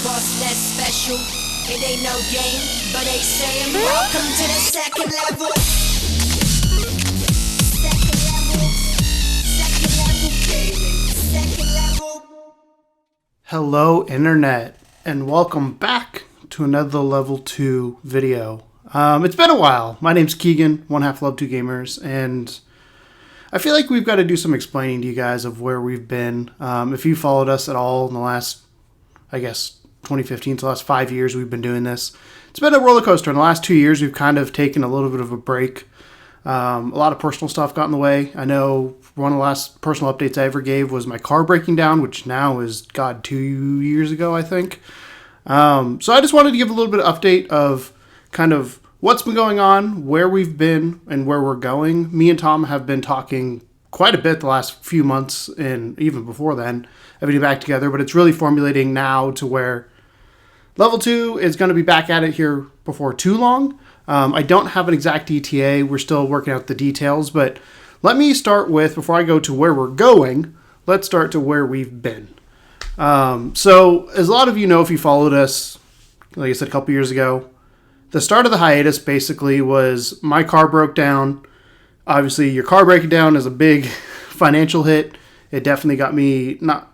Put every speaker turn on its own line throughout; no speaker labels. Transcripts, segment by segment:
boss that's special. It ain't no game, but they saying welcome to the second level. Second level. Second level gaming. Second level.
Hello, Internet, and welcome back to another Level 2 video. It's been a while. My name's Keegan, one half Level 2 Gamers, and I feel like we've got to do some explaining to you guys of where we've been. If you followed us at all in the last, 2015 to the last 5 years we've been doing this, it's been a roller coaster. In the last 2 years, we've kind of taken a little bit of a break. A lot of personal stuff got in the way. I know one of the last personal updates I ever gave was my car breaking down, which now is, 2 years ago, I think. So I just wanted to give a little bit of update of kind of what's been going on, where we've been, and where we're going. Me and Tom have been talking quite a bit the last few months, and even before then, of getting back together, but it's really formulating now to where Level 2 is going to be back at it here before too long. I don't have an exact ETA. We're still working out the details, but let me start with, before I go to where we're going, let's start to where we've been. So, as a lot of you know, if you followed us, like I said, a couple years ago, the start of the hiatus basically was my car broke down. Obviously, your car breaking down is a big financial hit. It definitely got me, not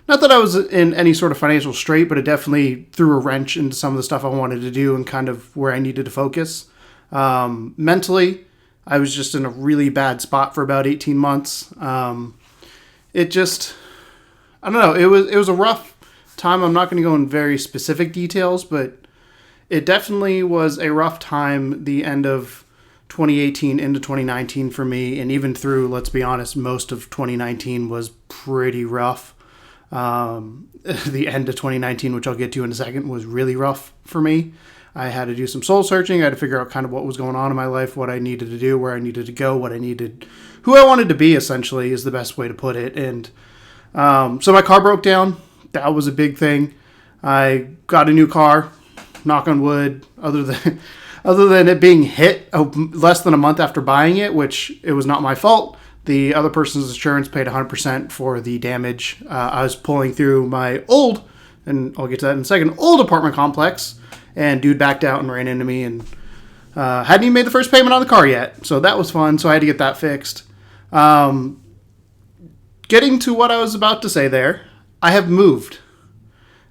that I was in any sort of financial strait, but it definitely threw a wrench into some of the stuff I wanted to do and kind of where I needed to focus. Mentally, I was just in a really bad spot for about 18 months. It just, I don't know, it was a rough time. I'm not going to go in very specific details, but it definitely was a rough time, the end of 2018 into 2019 for me, and even through, let's be honest, most of 2019 was pretty rough. The end of 2019, which I'll get to in a second, was really rough for me. I had to do some soul searching. I had to figure out kind of what was going on in my life, what I needed to do, where I needed to go, who I wanted to be, essentially, is the best way to put it. And so my car broke down. That was a big thing. I got a new car, knock on wood, other than it being hit less than a month after buying it, which it was not my fault. The other person's insurance paid 100% for the damage. I was pulling through my old, and I'll get to that in a second, old apartment complex, and dude backed out and ran into me, and hadn't even made the first payment on the car yet. So that was fun, so I had to get that fixed. Getting to what I was about to say there, I have moved.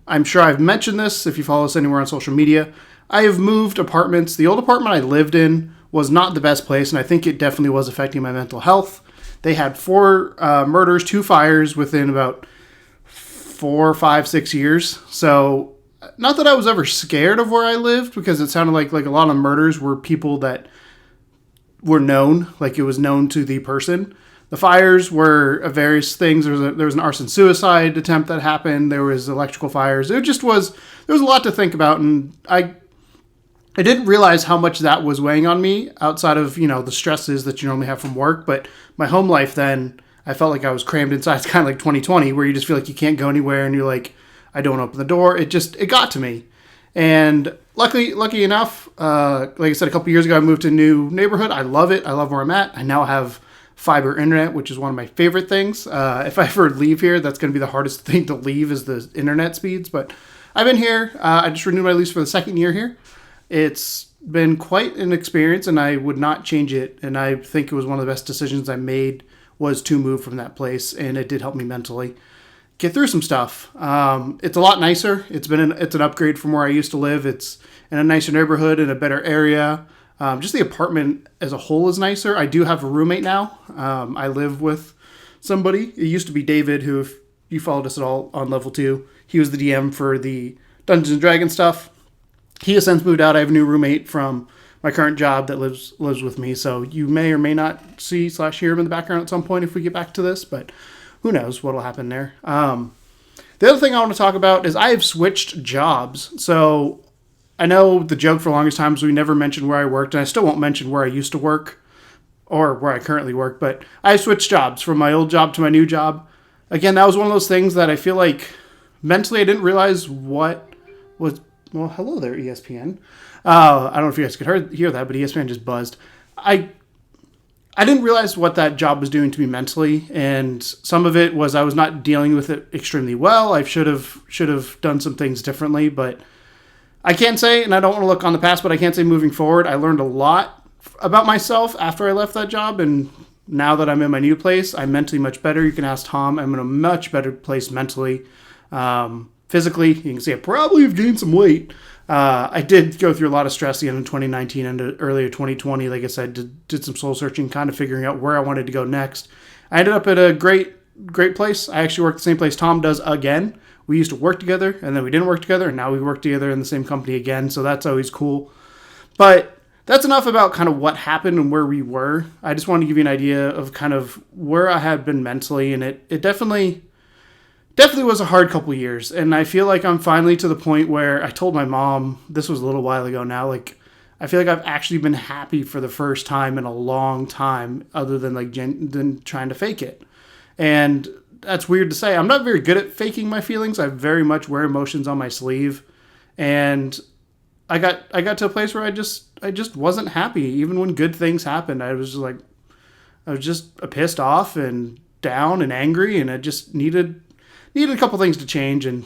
I'm sure I've mentioned this if you follow us anywhere on social media. I have moved apartments. The old apartment I lived in was not the best place, and I think it definitely was affecting my mental health. They had 4 murders, 2 fires within about 4, 5, 6 years. So, not that I was ever scared of where I lived, because it sounded like a lot of murders were people that were known, like it was known to the person. The fires were various things. There was an arson-suicide attempt that happened. There was electrical fires. There was a lot to think about, and I didn't realize how much that was weighing on me outside of, the stresses that you normally have from work. But my home life then, I felt like I was crammed inside. It's kind of like 2020, where you just feel like you can't go anywhere, and you're like, I don't open the door. It got to me. And lucky enough, like I said, a couple years ago, I moved to a new neighborhood. I love it. I love where I'm at. I now have fiber internet, which is one of my favorite things. If I ever leave here, that's going to be the hardest thing to leave, is the internet speeds. But I've been here. I just renewed my lease for the second year here. It's been quite an experience, and I would not change it. And I think it was one of the best decisions I made, was to move from that place, and it did help me mentally get through some stuff. It's a lot nicer. It's an upgrade from where I used to live. It's in a nicer neighborhood, in a better area. Just the apartment as a whole is nicer. I do have a roommate now. I live with somebody. It used to be David, who, if you followed us at all on Level 2, he was the DM for the Dungeons & Dragons stuff. He has since moved out. I have a new roommate from my current job that lives with me. So you may or may not see/hear him in the background at some point if we get back to this, but who knows what will happen there. The other thing I want to talk about is I have switched jobs. So I know the joke for the longest time is we never mentioned where I worked, and I still won't mention where I used to work or where I currently work, but I switched jobs from my old job to my new job. Again, that was one of those things that I feel like mentally I didn't realize what was. Well, hello there, ESPN. I don't know if you guys could hear that, but ESPN just buzzed. I I didn't realize what that job was doing to me mentally, and some of it was I was not dealing with it extremely well. I should have done some things differently, but I can't say, and I don't want to look on the past, but I can't say moving forward, I learned a lot about myself after I left that job, and now that I'm in my new place, I'm mentally much better. You can ask Tom. I'm in a much better place mentally. Physically, you can see I probably have gained some weight. I did go through a lot of stress the end of 2019 and earlier 2020. Like I said, did some soul searching, kind of figuring out where I wanted to go next. I ended up at a great place. I actually work the same place Tom does again. We used to work together, and then we didn't work together, and now we work together in the same company again, so that's always cool. But that's enough about kind of what happened and where we were. I just wanted to give you an idea of kind of where I had been mentally, and it definitely was a hard couple years, and I feel like I'm finally to the point where I told my mom, this was a little while ago now, like, I feel like I've actually been happy for the first time in a long time, other than than trying to fake it. And that's weird to say. I'm not very good at faking my feelings. I very much wear emotions on my sleeve, and I got to a place where I just wasn't happy, even when good things happened. I was just pissed off and down and angry, and I just needed a couple things to change, and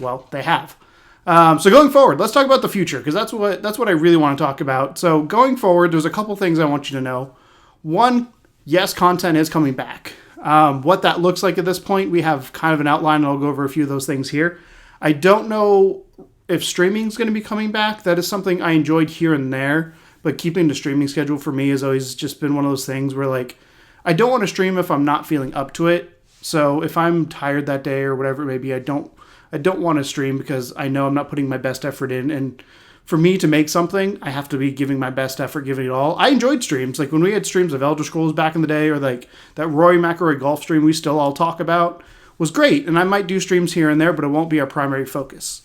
well, they have. So going forward, let's talk about the future, because that's what I really want to talk about. So going forward, there's a couple things I want you to know. One, yes, content is coming back. What that looks like at this point, we have kind of an outline, and I'll go over a few of those things here. I don't know if streaming is going to be coming back. That is something I enjoyed here and there, but keeping the streaming schedule for me has always just been one of those things where, like, I don't want to stream if I'm not feeling up to it. So if I'm tired that day or whatever it may be, I don't want to stream because I know I'm not putting my best effort in. And for me to make something, I have to be giving my best effort, giving it all. I enjoyed streams. Like when we had streams of Elder Scrolls back in the day, or like that Rory McIlroy golf stream we still all talk about, was great. And I might do streams here and there, but it won't be our primary focus.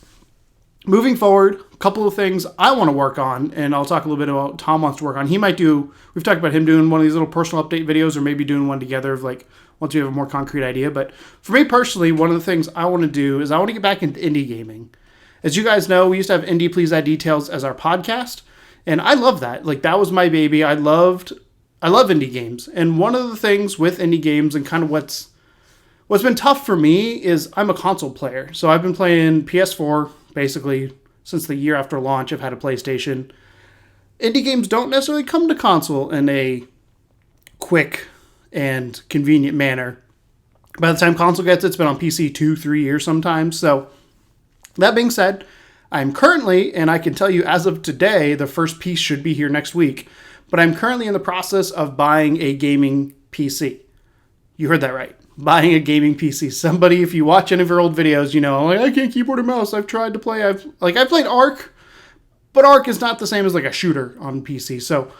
Moving forward, a couple of things I want to work on, and I'll talk a little bit about what Tom wants to work on. We've talked about him doing one of these little personal update videos, or maybe doing one together of like, once you have a more concrete idea. But for me personally, one of the things I want to do is I want to get back into indie gaming. As you guys know, we used to have Indie Please Add Details as our podcast, and I love that. Like, that was my baby. I love indie games. And one of the things with indie games, and kind of what's been tough for me, is I'm a console player. So I've been playing PS4 basically since the year after launch. I've had a PlayStation. Indie games don't necessarily come to console in a quick and convenient manner. By the time console gets it, it's been on PC 2-3 years sometimes. So that being said, I'm currently, and I can tell you as of today, the first piece should be here next week, but I'm currently in the process of buying a gaming PC. You heard that right. Buying a gaming PC. Somebody, if you watch any of our old videos, you know, like, I can't keyboard and mouse. I've tried to play. I've played Ark, but Ark is not the same as like a shooter on PC. So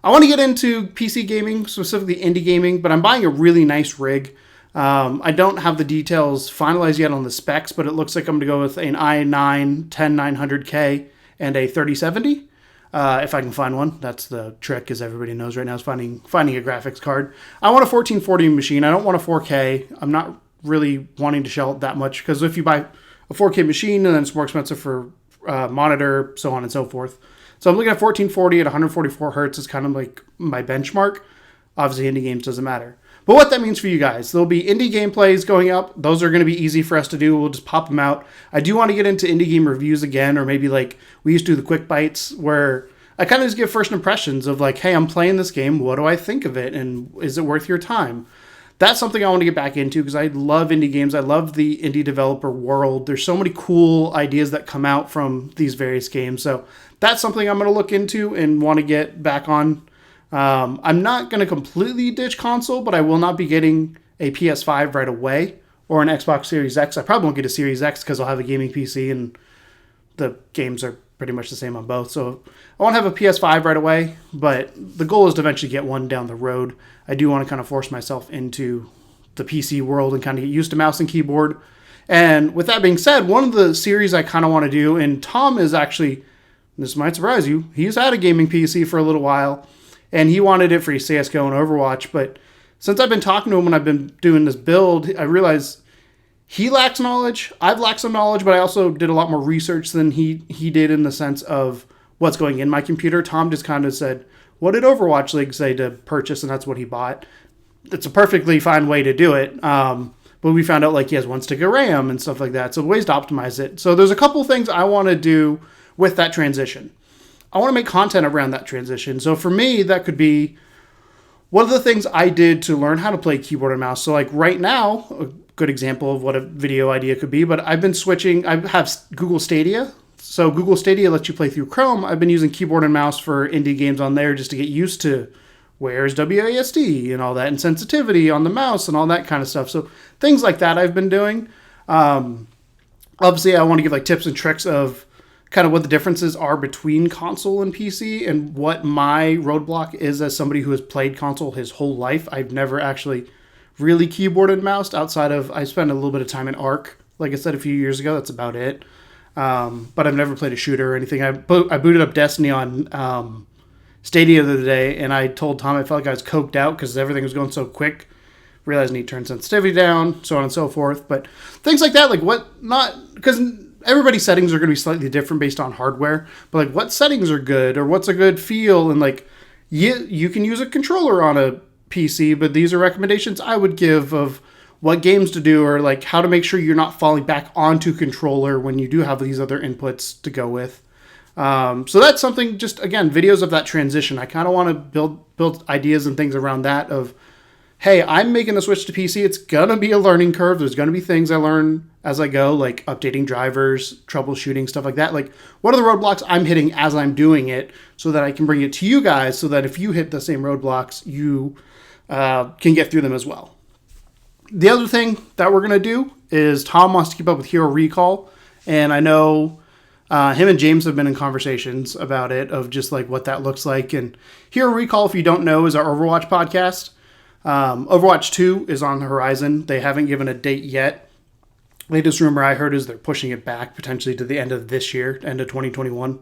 I want to get into PC gaming, specifically indie gaming, but I'm buying a really nice rig. I don't have the details finalized yet on the specs, but it looks like I'm going to go with an i9 10900K and a 3070. If I can find one. That's the trick, as everybody knows right now, is finding a graphics card. I want a 1440 machine. I don't want a 4K. I'm not really wanting to shell that much, because if you buy a 4K machine, and then it's more expensive for monitor, so on and so forth. So I'm looking at 1440 at 144 hertz is kind of like my benchmark. Obviously, indie games doesn't matter. But what that means for you guys, there'll be indie gameplays going up. Those are going to be easy for us to do. We'll just pop them out. I do want to get into indie game reviews again, or maybe like we used to do the quick bites, where I kind of just give first impressions of like, hey, I'm playing this game. What do I think of it? And is it worth your time? That's something I want to get back into, because I love indie games. I love the indie developer world. There's so many cool ideas that come out from these various games. So that's something I'm going to look into and want to get back on. I'm not going to completely ditch console, but I will not be getting a PS5 right away, or an Xbox Series X. I probably won't get a Series X because I'll have a gaming PC and the games are pretty much the same on both. So I won't have a PS5 right away, but the goal is to eventually get one down the road. I do want to kind of force myself into the PC world and kind of get used to mouse and keyboard. And with that being said, one of the series I kind of want to do, and Tom is actually, this might surprise you, he's had a gaming PC for a little while, and he wanted it for CSGO and Overwatch, but since I've been talking to him when I've been doing this build, I realized he lacks knowledge. I've lacked some knowledge, but I also did a lot more research than he did, in the sense of what's going in my computer. Tom just kind of said, what did Overwatch League say to purchase? And that's what he bought. It's a perfectly fine way to do it. But we found out like he has 1 stick of RAM and stuff like that. So ways to optimize it. So there's a couple things I want to do with that transition. I want to make content around that transition. So for me, that could be what are the things I did to learn how to play keyboard and mouse. So like right now, a good example of what a video idea could be, but I've been switching. I have Google Stadia. So Google Stadia lets you play through Chrome. I've been using keyboard and mouse for indie games on there just to get used to where's WASD and all that, and sensitivity on the mouse and all that kind of stuff. So things like that I've been doing. Obviously, I want to give like tips and tricks of kind of what the differences are between console and PC and what my roadblock is as somebody who has played console his whole life. I've never actually really keyboard and moused outside of, I spent a little bit of time in Arc, like I said a few years ago. That's about it. But I've never played a shooter or anything. I booted up Destiny on Stadia the other day, and I told Tom I felt like I was coked out because everything was going so quick. Realized I need to turn sensitivity down, so on and so forth. But things like that, like what not, because everybody's settings are going to be slightly different based on hardware, but like what settings are good or what's a good feel, and like you can use a controller on a PC, but these are recommendations I would give of what games to do or like how to make sure you're not falling back onto controller when you do have these other inputs to go with. So that's something, just again, videos of that transition. I kind of want to build ideas and things around that of, hey, I'm making the switch to PC. It's going to be a learning curve. There's going to be things I learn as I go, like updating drivers, troubleshooting, stuff like that. Like, what are the roadblocks I'm hitting as I'm doing it so that I can bring it to you guys so that if you hit the same roadblocks, you can get through them as well. The other thing that we're going to do is Tom wants to keep up with Hero Recall. And I know him and James have been in conversations about it, of just like what that looks like. And Hero Recall, if you don't know, is our Overwatch podcast. Overwatch 2 is on the horizon. They haven't given a date yet. Latest rumor I heard is they're pushing it back potentially to the end of this year, end of 2021.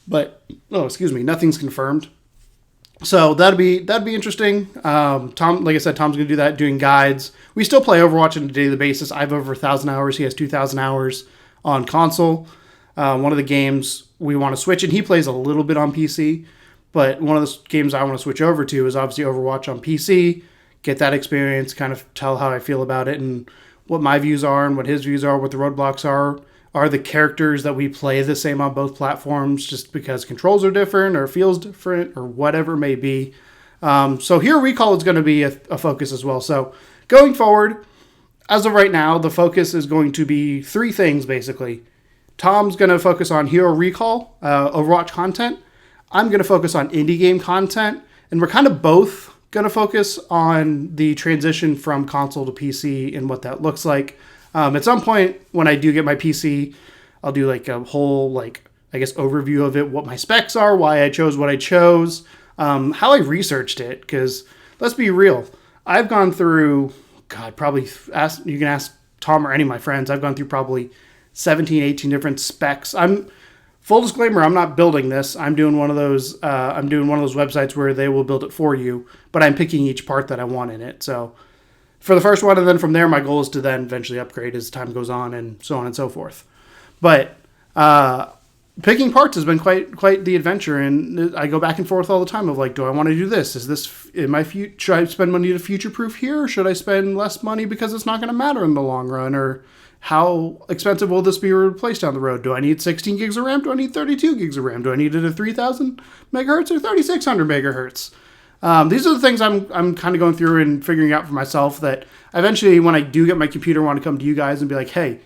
But, nothing's confirmed. So that'd be interesting. Tom, like I said, Tom's going to do that, doing guides. We still play Overwatch on a daily basis. I have over 1,000 hours. He has 2,000 hours on console. One of the games we want to switch, and he plays a little bit on PC, but one of the games I want to switch over to is obviously Overwatch on PC, get that experience, kind of tell how I feel about it and what my views are and what his views are, what the roadblocks are the characters that we play the same on both platforms just because controls are different or feels different or whatever it may be. So Hero Recall is going to be a focus as well. So going forward, as of right now, the focus is going to be 3 things basically. Tom's going to focus on Hero Recall, Overwatch content. I'm going to focus on indie game content, and we're kind of both going to focus on the transition from console to PC and what that looks like. At some point when I do get my PC, I'll do like a whole, like, I guess, overview of it, what my specs are, why I chose what I chose, how I researched it, because let's be real. I've gone through, you can ask Tom or any of my friends, I've gone through probably 17, 18 different specs. Full disclaimer, I'm not building this. I'm doing one of those websites where they will build it for you, but I'm picking each part that I want in it. So for the first one, and then from there, my goal is to then eventually upgrade as time goes on and so on and so forth. But picking parts has been quite the adventure, and I go back and forth all the time of like, do I want to do this? Is this in my future? Should I spend money to future-proof here, or should I spend less money because it's not going to matter in the long run? Or how expensive will this be replaced down the road? Do I need 16 gigs of RAM? Do I need 32 gigs of RAM? Do I need it at 3,000 megahertz or 3,600 megahertz? These are the things I'm kind of going through and figuring out for myself, that eventually when I do get my computer, I want to come to you guys and be like, hey,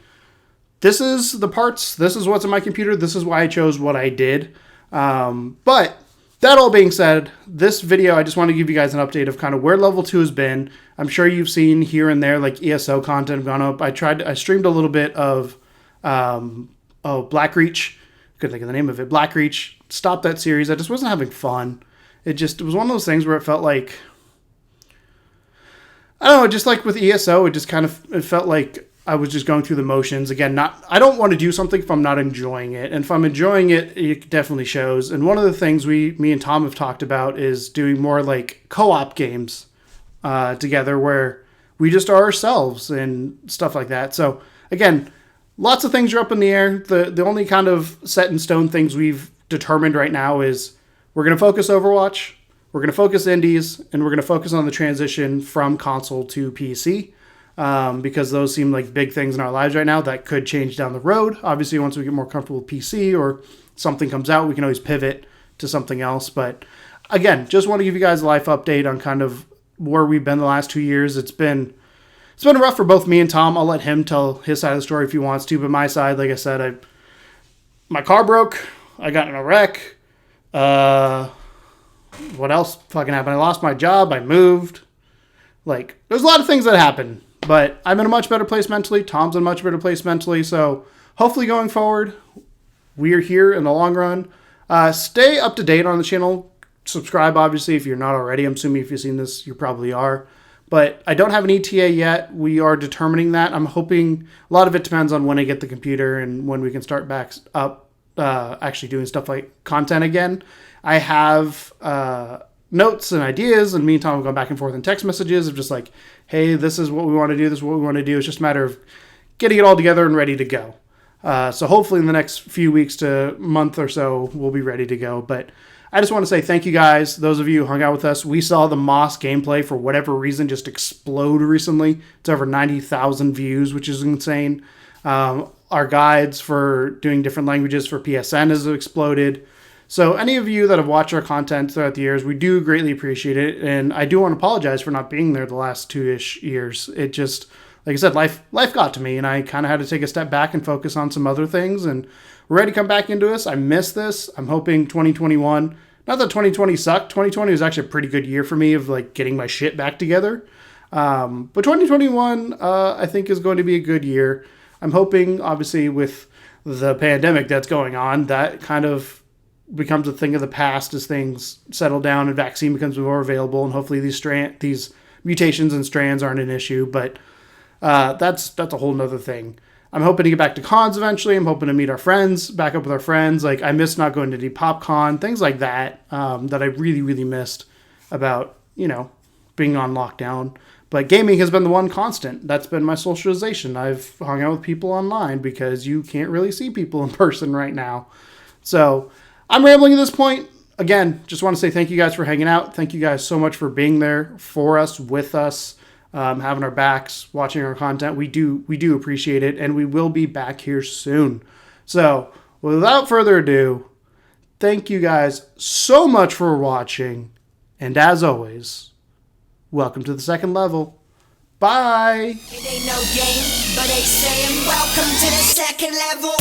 this is the parts, this is what's in my computer, this is why I chose what I did. But that all being said, this video, I just want to give you guys an update of kind of where level 2 has been. I'm sure you've seen here and there like ESO content gone up. I streamed a little bit of Blackreach. Couldn't think of the name of it. Blackreach. Stopped that series. I just wasn't having fun. It was one of those things where it felt like, I don't know, just like with ESO, it felt like I was just going through the motions. Again, I don't want to do something if I'm not enjoying it. And if I'm enjoying it, it definitely shows. And one of the things me and Tom have talked about is doing more like co-op games together where we just are ourselves and stuff like that. So again, lots of things are up in the air. The only kind of set in stone things we've determined right now is we're going to focus Overwatch. we're going to focus indies, and we're going to focus on the transition from console to PC. Because those seem like big things in our lives right now that could change down the road. Obviously, once we get more comfortable with PC or something comes out, we can always pivot to something else. But again, just want to give you guys a life update on kind of where we've been the last 2 years. It's been rough for both me and Tom. I'll let him tell his side of the story if he wants to. But my side, like I said, my car broke. I got in a wreck. What else fucking happened? I lost my job. I moved. Like, there's a lot of things that happened. But I'm in a much better place mentally. Tom's in a much better place mentally. So hopefully going forward, we're here in the long run. Stay up to date on the channel. Subscribe, obviously, if you're not already. I'm assuming if you've seen this, you probably are. But I don't have an ETA yet. We are determining that. I'm hoping a lot of it depends on when I get the computer and when we can start back up actually doing stuff like content again. I have notes and ideas, and me and Tom have gone back and forth in text messages of just like, hey, this is what we want to do, this is what we want to do. It's just a matter of getting it all together and ready to go. So hopefully in the next few weeks to month or so, we'll be ready to go. But I just want to say thank you guys, those of you who hung out with us. We saw the Moss gameplay, for whatever reason, just explode recently. It's over 90,000 views, which is insane. Our guides for doing different languages for PSN has exploded. So any of you that have watched our content throughout the years, we do greatly appreciate it. And I do want to apologize for not being there the last 2-ish years. It just, like I said, life got to me, and I kind of had to take a step back and focus on some other things. And we're ready to come back into this. I miss this. I'm hoping 2021, not that 2020 sucked. 2020 was actually a pretty good year for me of like getting my shit back together. But 2021, I think is going to be a good year. I'm hoping, obviously, with the pandemic that's going on, that kind of becomes a thing of the past as things settle down and vaccine becomes more available, and hopefully these mutations and strands aren't an issue. But that's a whole nother thing. I'm hoping to get back to cons eventually. I'm hoping to meet our friends, back up with our friends. Like, I miss not going to DepopCon, things like that, that I really, really missed about, being on lockdown. But gaming has been the one constant. That's been my socialization. I've hung out with people online because you can't really see people in person right now. So I'm rambling at this point. Again, just want to say thank you guys for hanging out. Thank you guys so much for being there for us, with us, having our backs, watching our content. We do appreciate it, and we will be back here soon. So without further ado, thank you guys so much for watching. And as always, welcome to the second level. Bye.
It ain't no game, but they saying welcome to the second level.